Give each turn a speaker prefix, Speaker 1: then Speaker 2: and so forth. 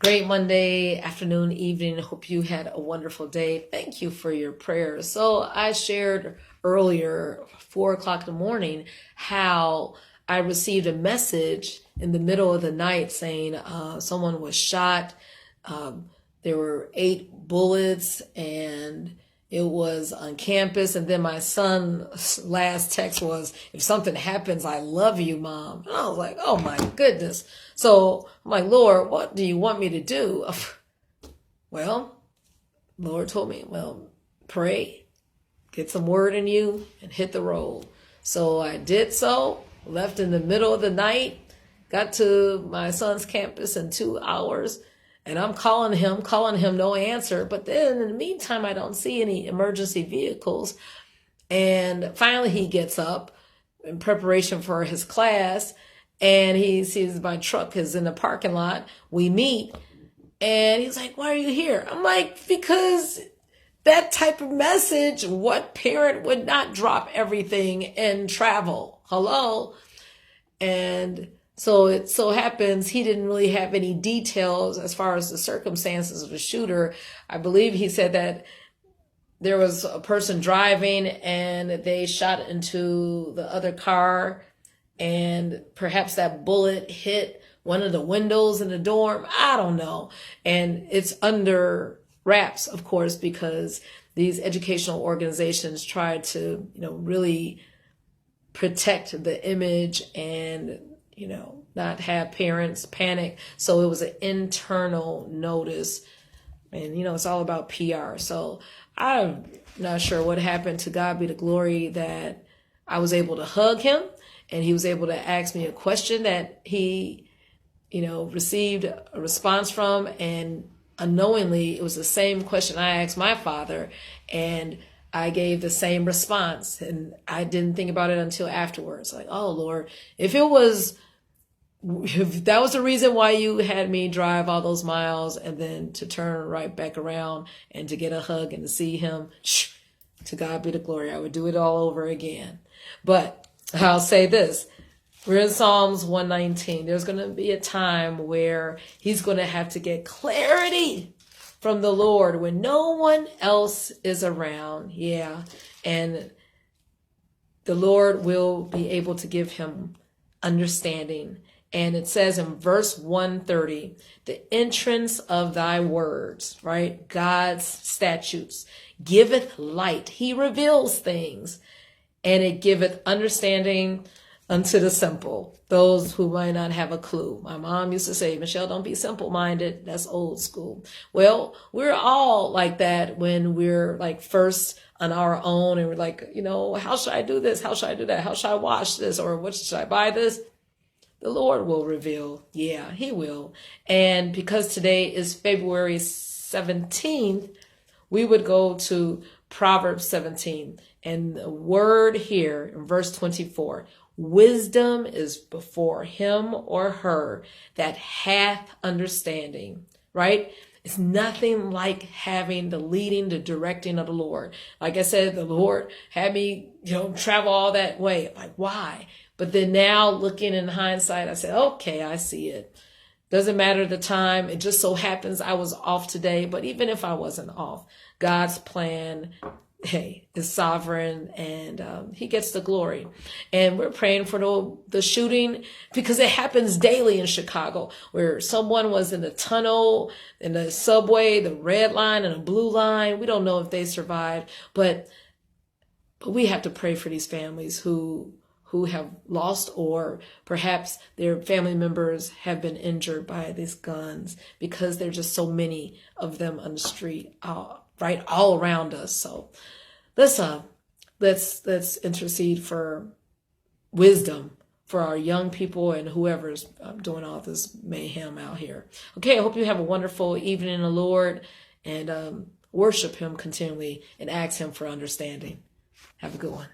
Speaker 1: Great Monday afternoon, evening. Hope you had a wonderful day. Thank you for your prayers. So I shared earlier, 4 o'clock in the morning, how I received a message in the middle of the night saying someone was shot. There were 8 bullets and it was on campus. And then my son's last text was, "If something happens, I love you, Mom." And I was like, oh my goodness. So I'm like, Lord, what do you want me to do? Well, Lord told me, pray, get some word in you and hit the road. So I did so, left in the middle of the night, got to my son's campus in 2 hours. And I'm calling him, no answer. But then in the meantime, I don't see any emergency vehicles. And finally he gets up in preparation for his class and he sees my truck is in the parking lot. We meet and he's like, "Why are you here?" I'm like, because that type of message, what parent would not drop everything and travel? Hello? And so it so happens he didn't really have any details as far as the circumstances of the shooter. I believe he said that there was a person driving and they shot into the other car and perhaps that bullet hit one of the windows in the dorm. I don't know. And it's under wraps, of course, because these educational organizations try to, really protect the image and not have parents panic. So it was an internal notice and, it's all about PR. So I'm not sure what happened. To God be the glory that I was able to hug him and he was able to ask me a question that he, received a response from. And unknowingly, it was the same question I asked my father and I gave the same response. And I didn't think about it until afterwards. Like, oh Lord, if that was the reason why you had me drive all those miles and then to turn right back around and to get a hug and to see him, to God be the glory. I would do it all over again. But I'll say this. We're in Psalms 119. There's going to be a time where he's going to have to get clarity from the Lord when no one else is around. Yeah. And the Lord will be able to give him understanding. And it says in verse 130, the entrance of thy words, right? God's statutes giveth light. He reveals things and it giveth understanding unto the simple, those who might not have a clue. My mom used to say, "Michelle, don't be simple-minded." That's old school. Well, we're all like that when we're like first on our own and we're like, how should I do this? How should I do that? How should I wash this? Or what should I buy this? The Lord will reveal. Yeah, he will. And because today is February 17th, we would go to Proverbs 17. And the word here in verse 24, wisdom is before him or her that hath understanding, right? It's nothing like having the leading, the directing of the Lord. Like I said, the Lord had me, travel all that way. Like, why? But then now looking in hindsight, I said, okay, I see it. Doesn't matter the time. It just so happens I was off today. But even if I wasn't off, God's plan, is sovereign and he gets the glory. And we're praying for the shooting because it happens daily in Chicago where someone was in the tunnel, in the subway, the red line and a blue line. We don't know if they survived, but we have to pray for these families who have lost or perhaps their family members have been injured by these guns because there's just so many of them on the street, right, all around us. So let's intercede for wisdom for our young people and whoever's doing all this mayhem out here. Okay, I hope you have a wonderful evening in the Lord and worship him continually and ask him for understanding. Have a good one.